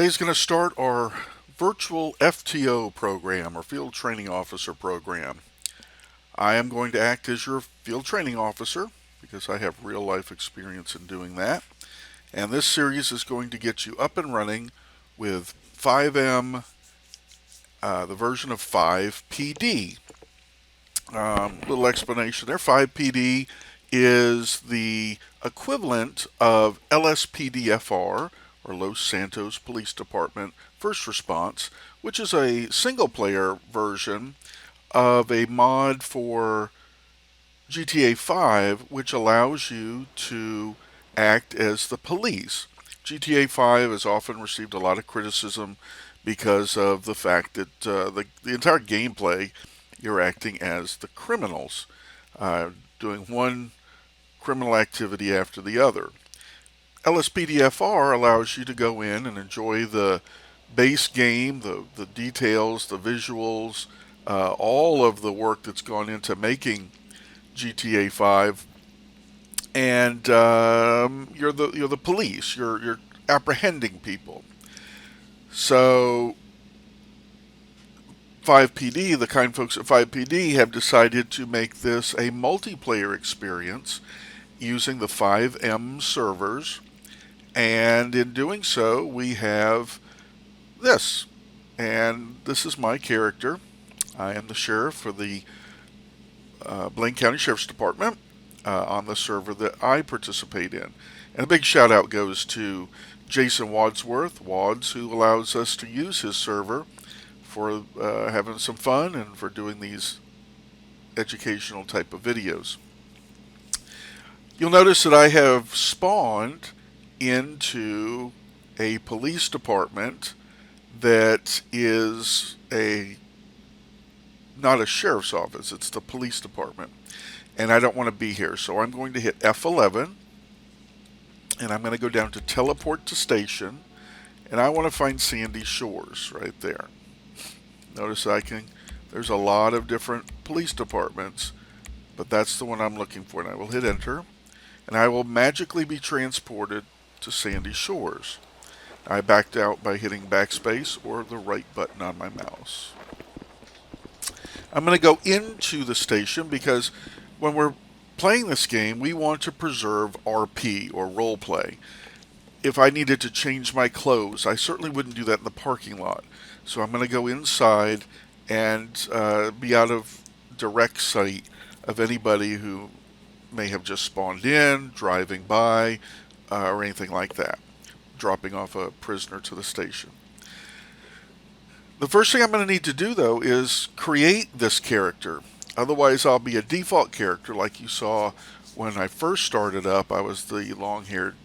Today's going to start our virtual FTO program or Field Training Officer program. I am going to act as your Field Training Officer because I have real life experience in doing that. And this series is going to get you up and running with 5M, the version of 5PD. Little explanation there. 5PD is the equivalent of LSPDFR, or Los Santos Police Department First Response, which is a single player version of a mod for GTA 5, which allows you to act as the police. GTA 5 has often received a lot of criticism because of the fact that the entire gameplay, you're acting as the criminals, doing one criminal activity after the other. LSPDFR allows you to go in and enjoy the base game, the details, the visuals, all of the work that's gone into making GTA 5, and you're the police. You're apprehending people. So 5PD, the kind folks at 5PD have decided to make this a multiplayer experience using the 5M servers, and in doing so, we have this. And this is my character. I am the sheriff for the Blaine County Sheriff's Department on the server that I participate in. And a big shout out goes to Jason Wadsworth, Wads, who allows us to use his server for having some fun and for doing these educational type of videos. You'll notice that I have spawned into a police department that is not a sheriff's office, it's the police department. And I don't want to be here, so I'm going to hit F11 and I'm going to go down to teleport to station, and I want to find Sandy Shores right there. Notice there's a lot of different police departments, but that's the one I'm looking for, and I will hit enter, and I will magically be transported to Sandy Shores. I backed out by hitting backspace or the right button on my mouse. I'm going to go into the station because when we're playing this game, we want to preserve RP, or role play. If I needed to change my clothes, I certainly wouldn't do that in the parking lot. So I'm going to go inside and be out of direct sight of anybody who may have just spawned in, driving by, or anything like that, dropping off a prisoner to the station. The first thing I'm going to need to do, though, is create this character. Otherwise, I'll be a default character like you saw when I first started up. I was the long-haired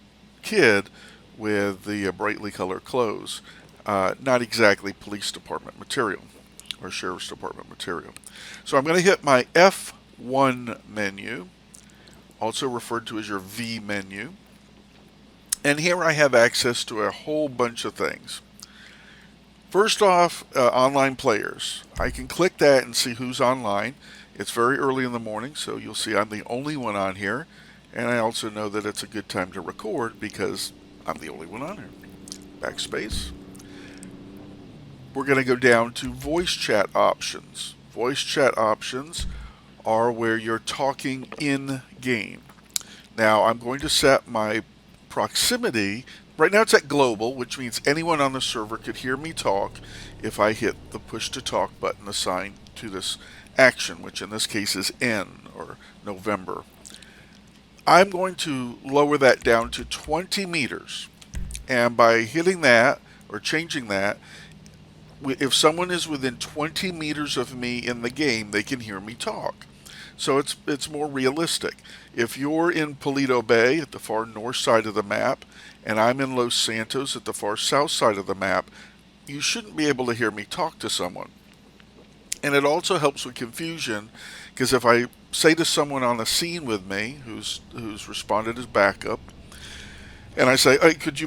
kid with the brightly colored clothes. Not exactly police department material or sheriff's department material. So I'm going to hit my F1 menu, also referred to as your V menu. And here I have access to a whole bunch of things. First off, online players. I can click that and see who's online. It's very early in the morning, so you'll see I'm the only one on here. And I also know that it's a good time to record because I'm the only one on here. Backspace. We're going to go down to voice chat options. Voice chat options are where you're talking in game. Now, I'm going to set my proximity. Right now it's at global, which means anyone on the server could hear me talk if I hit the push to talk button assigned to this action, which in this case is N, or November. I'm going to lower that down to 20 meters. And by hitting that or changing that, if someone is within 20 meters of me in the game, they can hear me talk. So it's more realistic. If you're in Paleto Bay at the far north side of the map, and I'm in Los Santos at the far south side of the map, you shouldn't be able to hear me talk to someone. And it also helps with confusion, because if I say to someone on the scene with me who's responded as backup, and I say, hey, would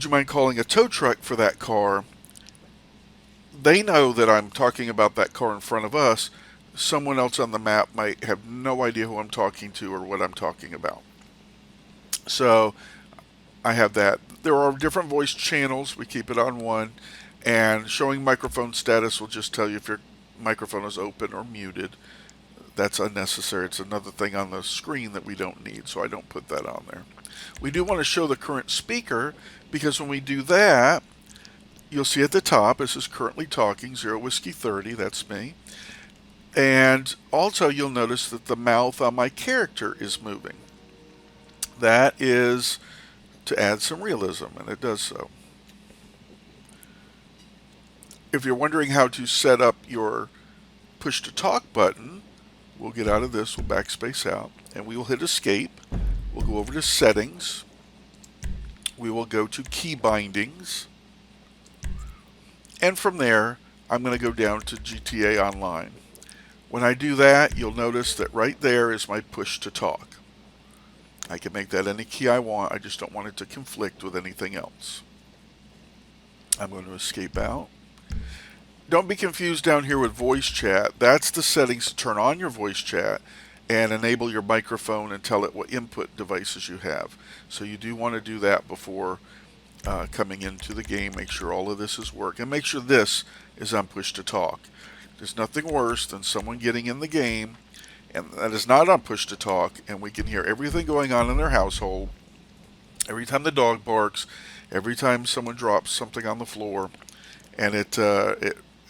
you mind calling a tow truck for that car? They know that I'm talking about that car in front of us. Someone else on the map might have no idea who I'm talking to or what I'm talking about. So I have that. There are different voice channels. We keep it on one. And showing microphone status will just tell you if your microphone is open or muted. That's unnecessary. It's another thing on the screen that we don't need, so I don't put that on there. We do want to show the current speaker, because when we do that, you'll see at the top, this is currently talking, 0 Whiskey 30, that's me. And also you'll notice that the mouth on my character is moving. That is to add some realism, and it does so. If you're wondering how to set up your push to talk button, we'll get out of this, we'll backspace out, and we will hit escape. We'll go over to settings. We will go to key bindings. And from there, I'm going to go down to GTA Online. When I do that, you'll notice that right there is my push to talk. I can make that any key I want, I just don't want it to conflict with anything else. I'm going to escape out. Don't be confused down here with voice chat. That's the settings to turn on your voice chat and enable your microphone and tell it what input devices you have. So you do want to do that before coming into the game. Make sure all of this is working. And make sure this is on push to talk. There's nothing worse than someone getting in the game and that is not on push to talk, and we can hear everything going on in their household. Every time the dog barks, every time someone drops something on the floor, and it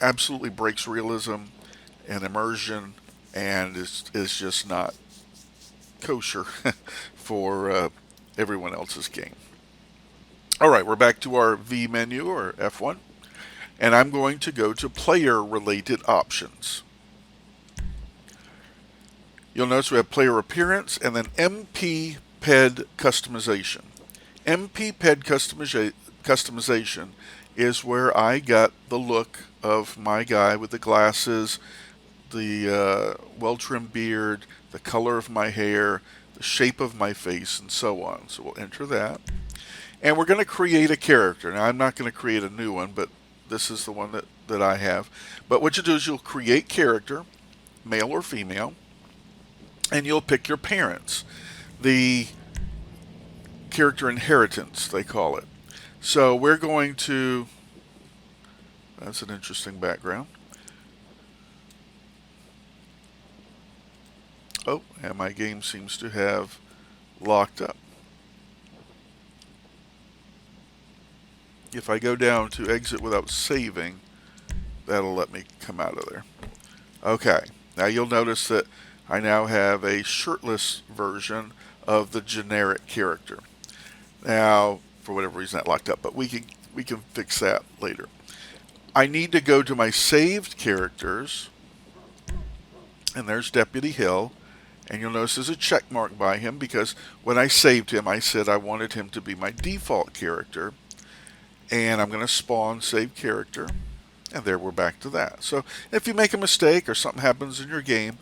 absolutely breaks realism and immersion, and is just not kosher for everyone else's game. Alright, we're back to our V menu, or F1, and I'm going to go to player related options. You'll notice we have player appearance and then MP PED customization. MP PED customization is where I got the look of my guy with the glasses, the well-trimmed beard, the color of my hair, the shape of my face, and so on. So we'll enter that. And we're going to create a character. Now, I'm not going to create a new one, but this is the one that I have. But what you do is you'll create character, male or female, and you'll pick your parents. The character inheritance, they call it. So we're going to, that's an interesting background. Oh, and my game seems to have locked up. If I go down to exit without saving, that'll let me come out of there. Okay, now you'll notice that I now have a shirtless version of the generic character. Now, for whatever reason that locked up, but we can fix that later. I need to go to my saved characters, and there's Deputy Hill, and you'll notice there's a check mark by him because when I saved him, I said I wanted him to be my default character, and I'm going to spawn save character, and there we're back to that. So if you make a mistake or something happens in your game,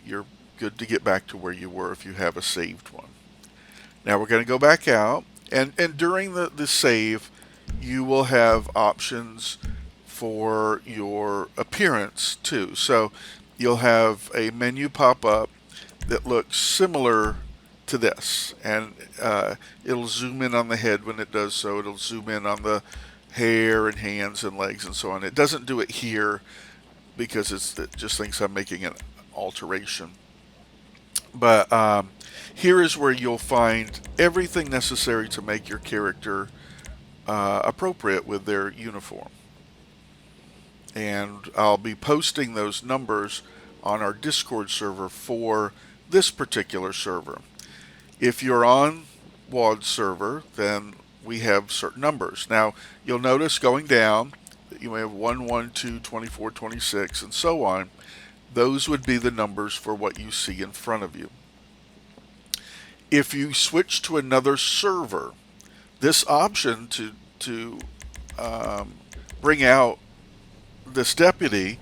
you're good to get back to where you were if you have a saved one. Now we're going to go back out, and during the save, you will have options for your appearance too. So you'll have a menu pop up that looks similar to this, and it'll zoom in on the head when it does so. It'll zoom in on the hair and hands and legs and so on. It doesn't do it here because it just thinks I'm making an alteration. But here is where you'll find everything necessary to make your character appropriate with their uniform. And I'll be posting those numbers on our Discord server for this particular server. If you're on WOD server, then we have certain numbers. Now, you'll notice going down, you may have 1, 1, 2, 24, 26, and so on. Those would be the numbers for what you see in front of you. If you switch to another server, this option to bring out this deputy,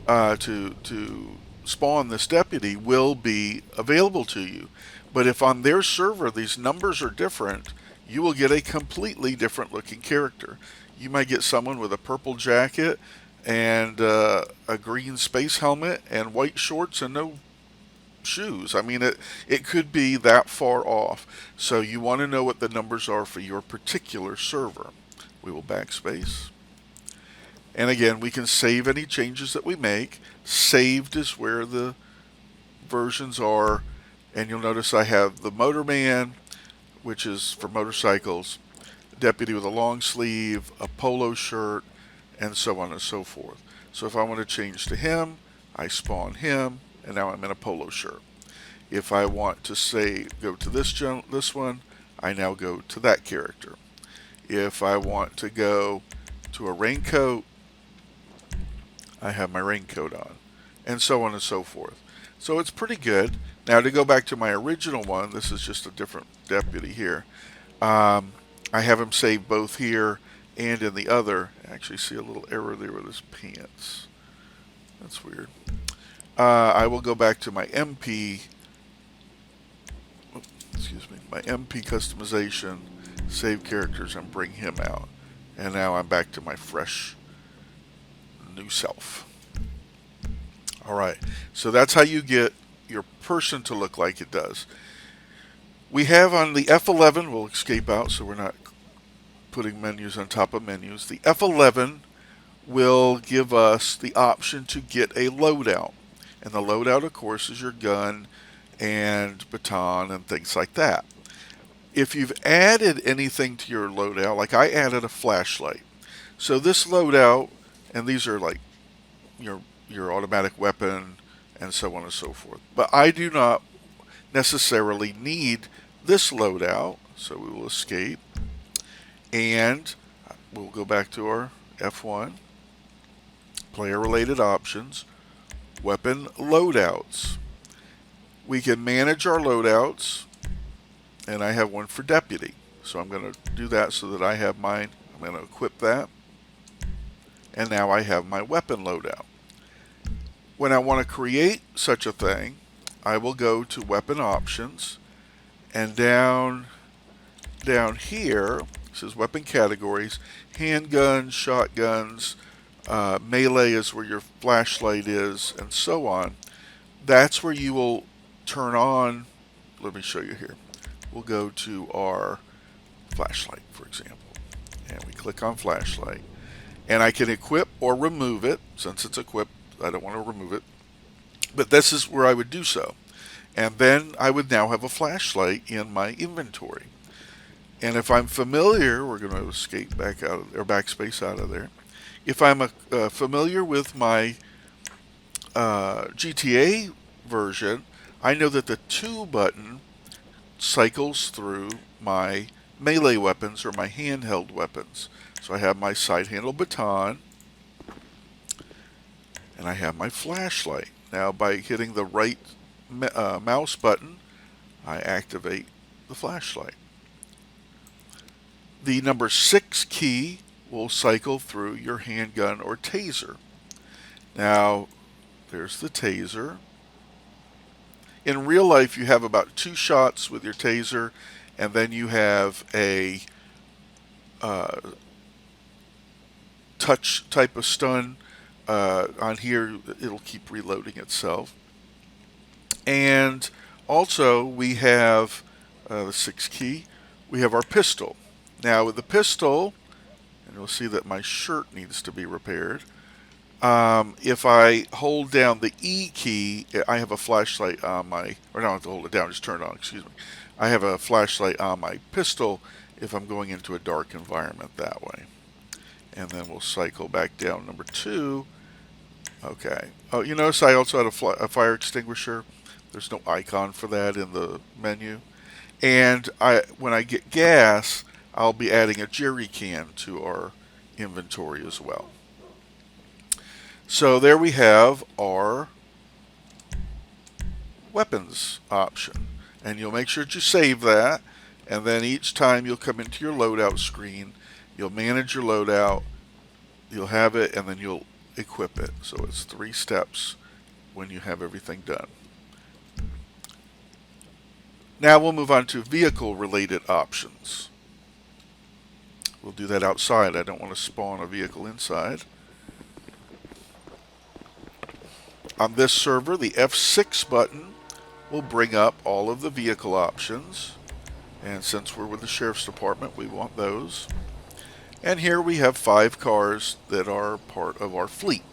to spawn this deputy, will be available to you. But if on their server these numbers are different, you will get a completely different looking character. You might get someone with a purple jacket and a green space helmet and white shorts and no shoes. I mean, it could be that far off. So you want to know what the numbers are for your particular server. We will backspace. And again, we can save any changes that we make. Saved is where the versions are. And you'll notice I have the Motorman, which is for motorcycles, Deputy with a long sleeve, a polo shirt, and so on and so forth. So if I want to change to him, I spawn him, and now I'm in a polo shirt. If I want to say go to this one, I now go to that character. If I want to go to a raincoat, I have my raincoat on, and so on and so forth. So it's pretty good. Now to go back to my original one, this is just a different deputy here. I have him saved both here and in the other. I actually see a little error there with his pants. That's weird. I will go back to my MP. My MP customization, save characters, and bring him out. And now I'm back to my fresh new self. Alright, so that's how you get your person to look like it does. We have on the F11, we'll escape out so we're not putting menus on top of menus. The F11 will give us the option to get a loadout. And the loadout, of course, is your gun and baton and things like that. If you've added anything to your loadout, like I added a flashlight. So this loadout, and these are like your automatic weapon and so on and so forth. But I do not necessarily need this loadout, so we will escape. And we'll go back to our F1, player related options, weapon loadouts. We can manage our loadouts, and I have one for deputy. So I'm going to do that so that I have mine. I'm going to equip that. And now I have my weapon loadout. When I want to create such a thing, I will go to weapon options, and down here, it says weapon categories, handguns, shotguns, melee is where your flashlight is, and so on. That's where you will turn on, let me show you here. We'll go to our flashlight, for example, and we click on flashlight. And I can equip or remove it. Since it's equipped, I don't want to remove it. But this is where I would do so. And then I would now have a flashlight in my inventory. And if I'm familiar, we're going to escape back out of, or backspace out of there. If I'm familiar with my GTA version, I know that the 2 button cycles through my melee weapons or my handheld weapons. So I have my side handle baton, and I have my flashlight. Now by hitting the right mouse button, I activate the flashlight. The number 6 key will cycle through your handgun or taser. Now, there's the taser. In real life, you have about 2 shots with your taser, and then you have a touch type of stun. On here, it'll keep reloading itself. And also, we have the 6 key. We have our pistol. Now, with the pistol, and you'll see that my shirt needs to be repaired. If I hold down the E key, I have a flashlight on my, or I don't have to hold it down, just turn it on, excuse me. I have a flashlight on my pistol if I'm going into a dark environment that way. And then we'll cycle back down number 2. Okay. Oh, you notice I also had a fire extinguisher. There's no icon for that in the menu. And when I get gas, I'll be adding a jerry can to our inventory as well. So there we have our weapons option. And you'll make sure that you save that. And then each time you'll come into your loadout screen, you'll manage your loadout, you'll have it, and then you'll equip it. So it's 3 steps when you have everything done. Now we'll move on to vehicle related options. We'll do that outside. I don't want to spawn a vehicle inside. On this server, the F6 button will bring up all of the vehicle options. And since we're with the Sheriff's Department, we want those. And here we have 5 cars that are part of our fleet.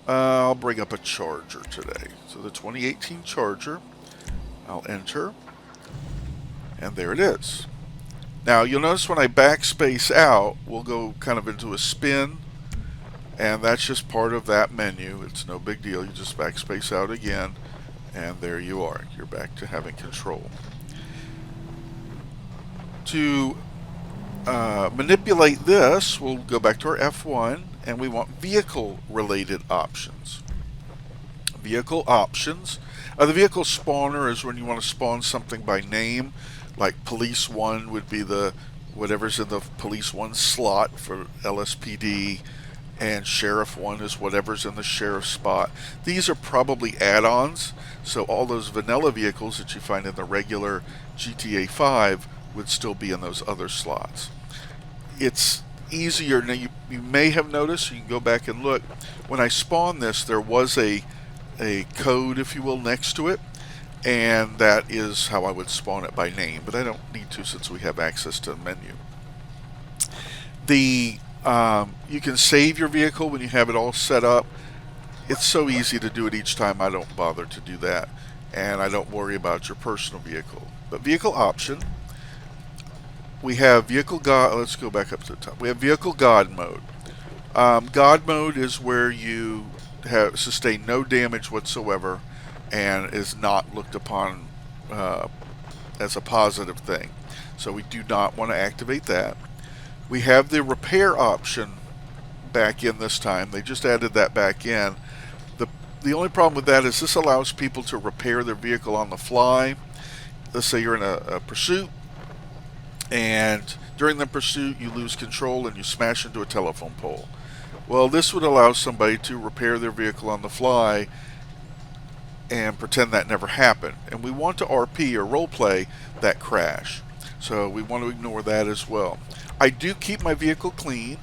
I'll bring up a Charger today. So the 2018 Charger, I'll enter, and there it is. Now you'll notice when I backspace out, we'll go kind of into a spin, and that's just part of that menu. It's no big deal. You just backspace out again, and there you are. You're back to having control. To manipulate this, we'll go back to our F1, and we want vehicle-related options. Vehicle options. The vehicle spawner is when you want to spawn something by name, like Police 1 would be the whatever's in the Police 1 slot for LSPD, and Sheriff 1 is whatever's in the Sheriff spot. These are probably add-ons, so all those vanilla vehicles that you find in the regular GTA 5 would still be in those other slots. It's easier. Now you may have noticed, you can go back and look, when I spawned this there was a code, if you will, next to it, and that is how I would spawn it by name, but I don't need to since we have access to the menu. You can save your vehicle when you have it all set up. It's so easy to do it each time, I don't bother to do that, and I don't worry about your personal vehicle. But vehicle option, we have vehicle God. Let's go back up to the top. We have vehicle God mode. God mode is where you sustain no damage whatsoever and is not looked upon as a positive thing. So we do not want to activate that. We have the repair option back in this time. They just added that back in. The only problem with that is this allows people to repair their vehicle on the fly. Let's say you're in a pursuit, and during the pursuit you lose control and you smash into a telephone pole. Well, this would allow somebody to repair their vehicle on the fly and pretend that never happened. And we want to RP or roleplay that crash. So we want to ignore that as well. I do keep my vehicle clean.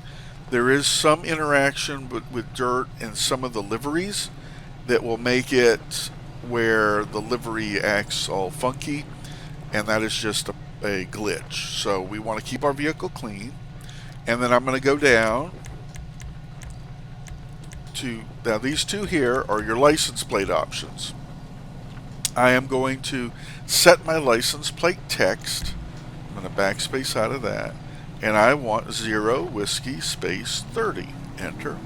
There is some interaction with dirt and some of the liveries that will make it where the livery acts all funky, and that is just a glitch. So we want to keep our vehicle clean. And then I'm going to go down to, now these two here are your license plate options. I am going to set my license plate text. I'm going to backspace out of that, and I want 0 whiskey space 30. Enter.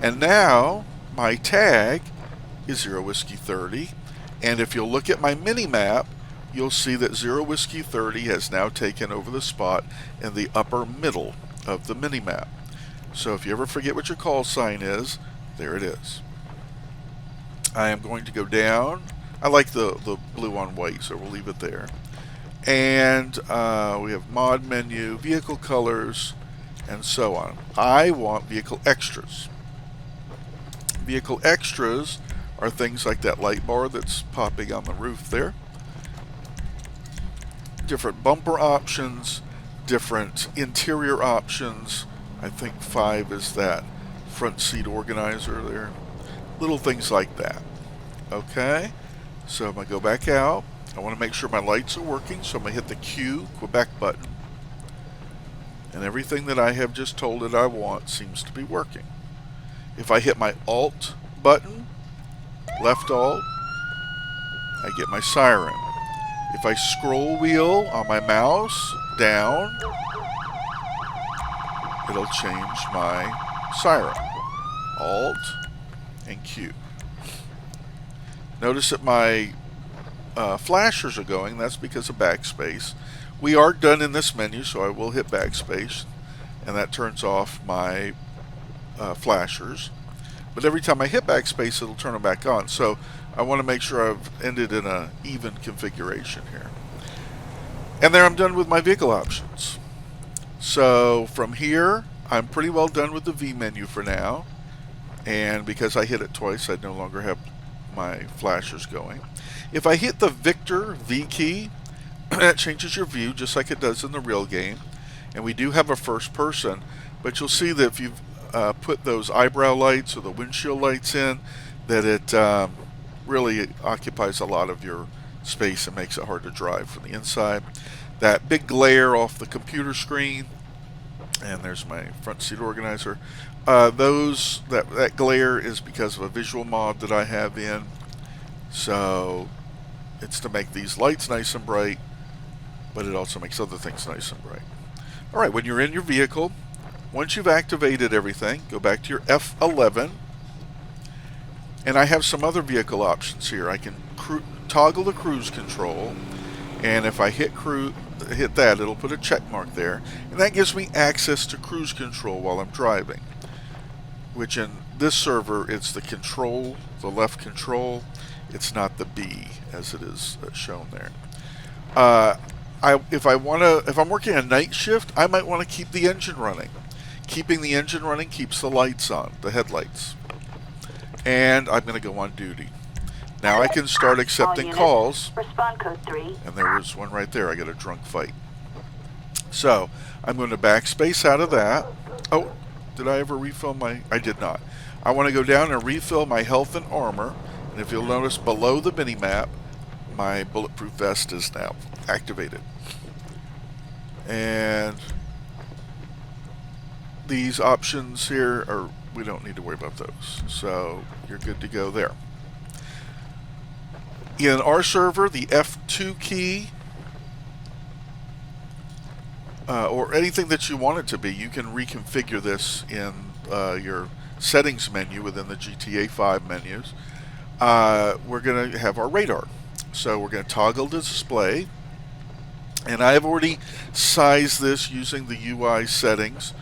And now my tag is 0 whiskey 30, and if you'll look at my mini map, you'll see that 0 whiskey 30 has now taken over the spot in the upper middle of the mini map. So if you ever forget what your call sign is, there it is. I am going to go down. I like the blue on white, so we'll leave it there. And we have mod menu, vehicle colors, and so on. I want vehicle extras. Vehicle extras are things like that light bar that's popping on the roof there. Different bumper options, different interior options. I think 5 is that front seat organizer there. Little things like that. Okay, so I'm going to go back out. I want to make sure my lights are working, so I'm going to hit the Q, Quebec button. And everything that I have just told it I want seems to be working. If I hit my Alt button, left Alt, I get my siren. If I scroll wheel on my mouse down, it'll change my siren. Alt and Q. Notice that my flashers are going. That's because of backspace. We are done in this menu, so I will hit backspace, and that turns off my flashers. But every time I hit backspace, it'll turn them back on. So I want to make sure I've ended in an even configuration here. And there I'm done with my vehicle options. So from here, I'm pretty well done with the V menu for now. And because I hit it twice, I no longer have my flashers going. If I hit the Victor V key, that changes your view just like it does in the real game. And we do have a first person, but you'll see that if you've put those eyebrow lights or the windshield lights in, that it really occupies a lot of your space and makes it hard to drive from the inside. That big glare off the computer screen, and there's my front seat organizer. That glare is because of a visual mod that I have in. So it's to make these lights nice and bright, but it also makes other things nice and bright. All right, when you're in your vehicle, once you've activated everything, go back to your F11. And I have some other vehicle options here. I can toggle the cruise control, and if I hit that, it'll put a check mark there, and that gives me access to cruise control while I'm driving, which in this server it's the control, the left control. It's not the B as it is shown there. If I'm working a night shift, I might want to keep the engine running. Keeping the engine running keeps the lights on, the headlights. And I'm going to go on duty. Now I can start accepting calls. Respond code 3. And there was one right there. I got a drunk fight. So I'm going to backspace out of that. Oh, did I ever refill my... I did not. I want to go down and refill my health and armor. And if you'll notice below the mini-map, my bulletproof vest is now activated. And these options here are... we don't need to worry about those. So you're good to go there. In our server, the F2 key, or anything that you want it to be, you can reconfigure this in your settings menu within the GTA 5 menus. We're going to have our radar. So we're going to toggle display. And I have already sized this using the UI settings,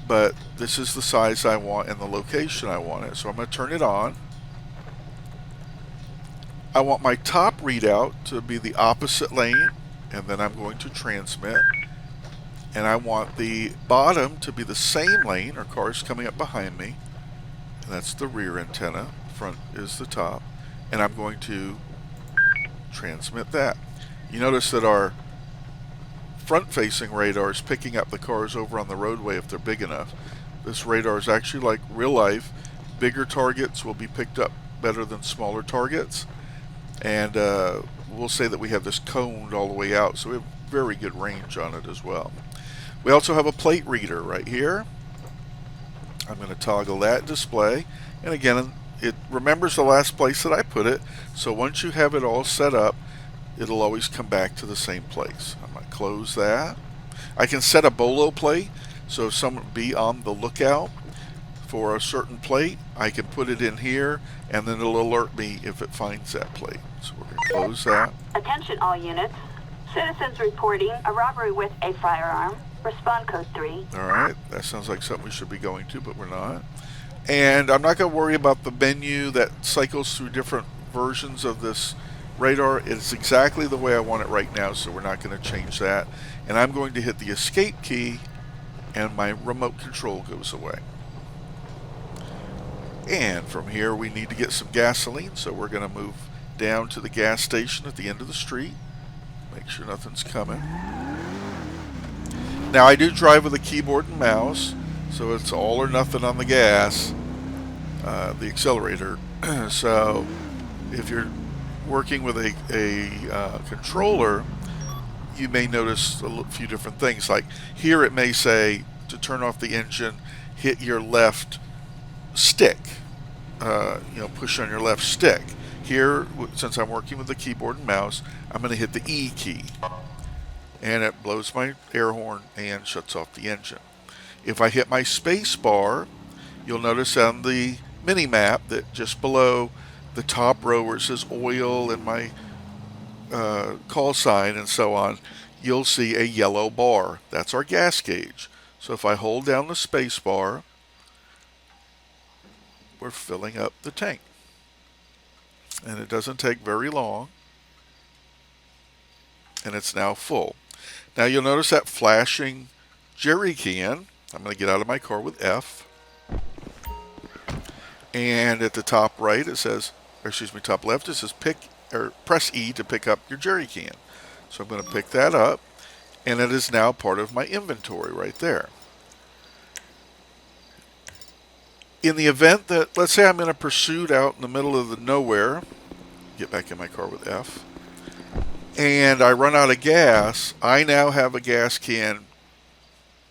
but this is the size I want and the location I want it. So I'm going to turn it on. I want my top readout to be the opposite lane, and then I'm going to transmit. And I want the bottom to be the same lane, or cars coming up behind me. And that's the rear antenna. Front is the top. And I'm going to transmit that. You notice that our front-facing radar is picking up the cars over on the roadway if they're big enough. This radar is actually like real life. Bigger targets will be picked up better than smaller targets. And we'll say that we have this coned all the way out, so we have very good range on it as well. We also have a plate reader right here. I'm going to toggle that display. And again, it remembers the last place that I put it, so once you have it all set up, it'll always come back to the same place. I'm going to close that. I can set a bolo plate, so if someone be on the lookout for a certain plate, I can put it in here, and then it'll alert me if it finds that plate. So we're going to close that. Attention all units. Citizens reporting a robbery with a firearm. Respond code 3. Alright, that sounds like something we should be going to, but we're not. And I'm not going to worry about the menu that cycles through different versions of this radar. It's exactly the way I want it right now, so we're not going to change that. And I'm going to hit the escape key, and my remote control goes away. And from here we need to get some gasoline, so we're going to move down to the gas station at the end of the street. Make sure nothing's coming. Now I do drive with a keyboard and mouse, so it's all or nothing on the gas, the accelerator. So if you're working with a controller, you may notice a few different things. Like here it may say to turn off the engine, hit your left stick, push on your left stick. Here, since I'm working with the keyboard and mouse, I'm going to hit the E key, and it blows my air horn and shuts off the engine. If I hit my space bar, you'll notice on the mini map that just below the top row where it says oil and my call sign and so on, you'll see a yellow bar. That's our gas gauge. So if I hold down the space bar, we're filling up the tank. And it doesn't take very long. And it's now full. Now you'll notice that flashing jerry can. I'm going to get out of my car with F. And at the top right it says, top left it says press E to pick up your jerry can. So I'm going to pick that up, and it is now part of my inventory right there. In the event that, let's say I'm in a pursuit out in the middle of the nowhere, get back in my car with F, and I run out of gas, I now have a gas can,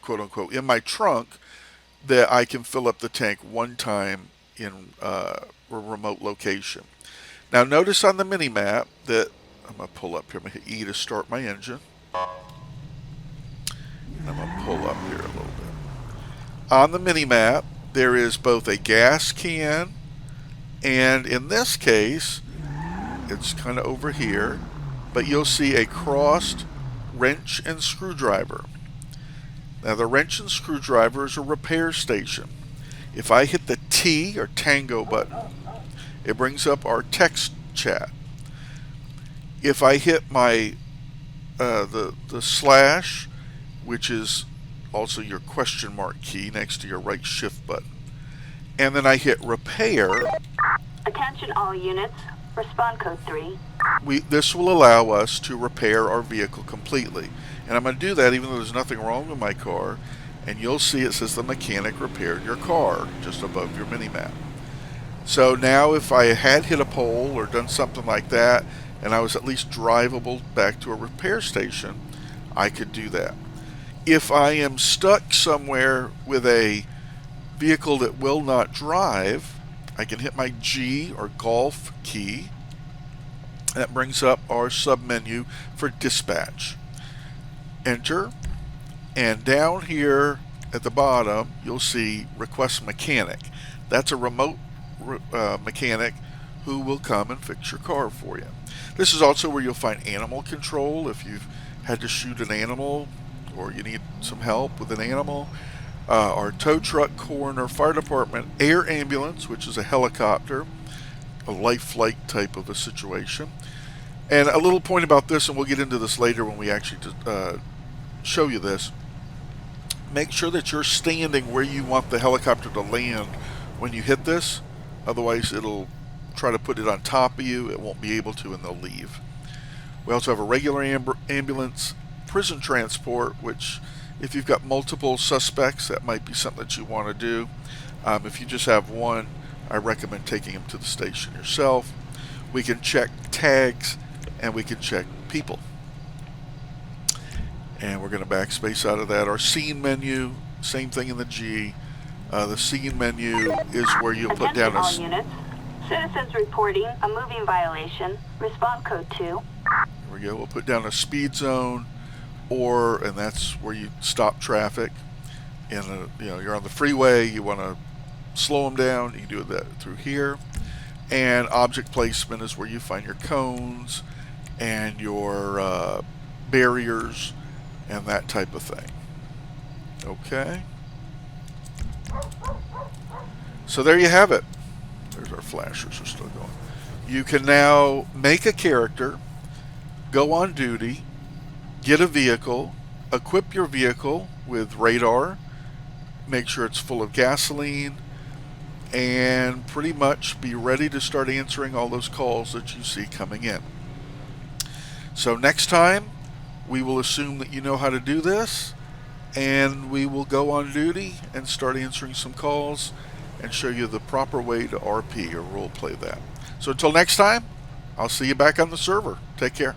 quote unquote, in my trunk that I can fill up the tank one time in a remote location. Now notice on the mini map that I'm going to pull up here. I'm going to hit E to start my engine. And I'm going to pull up here a little bit. On the mini map, there is both a gas can, and in this case, it's kind of over here, but you'll see a crossed wrench and screwdriver. Now the wrench and screwdriver is a repair station. If I hit the T or Tango button, it brings up our text chat. If I hit my the slash, which is also your question mark key next to your right shift button, and then I hit repair. Attention all units. Respond code 3. This will allow us to repair our vehicle completely. And I'm going to do that even though there's nothing wrong with my car. And you'll see it says the mechanic repaired your car just above your mini-map. So now if I had hit a pole or done something like that, and I was at least drivable back to a repair station, I could do that. If I am stuck somewhere with a vehicle that will not drive, I can hit my G or golf key. That brings up our submenu for dispatch. Enter, and down here at the bottom you'll see request mechanic. That's a remote mechanic who will come and fix your car for you. This is also where you'll find animal control if you've had to shoot an animal or you need some help with an animal. Our tow truck, coroner, fire department, air ambulance, which is a helicopter, a life flight type of a situation. And a little point about this, and we'll get into this later when we actually show you this. Make sure that you're standing where you want the helicopter to land when you hit this. Otherwise, it'll try to put it on top of you. It won't be able to, and they'll leave. We also have a regular ambulance, prison transport, which if you've got multiple suspects, that might be something that you want to do. If you just have one, I recommend taking him to the station yourself. We can check tags, and we can check people. And we're going to backspace out of that. Our scene menu, same thing in the G. The scene menu is where you'll put down all units. Citizens reporting a moving violation. Respond code 2. Here we go. We'll put down a speed zone, and that's where you stop traffic. You're on the freeway. You want to slow them down. You can do that through here. And object placement is where you find your cones and your barriers and that type of thing. Okay. So there you have it. There's our flashers are still going. You can now make a character, go on duty, get a vehicle, equip your vehicle with radar, make sure it's full of gasoline, and pretty much be ready to start answering all those calls that you see coming in. So next time, we will assume that you know how to do this, and we will go on duty and start answering some calls and show you the proper way to RP or role play that. So until next time, I'll see you back on the server. Take care.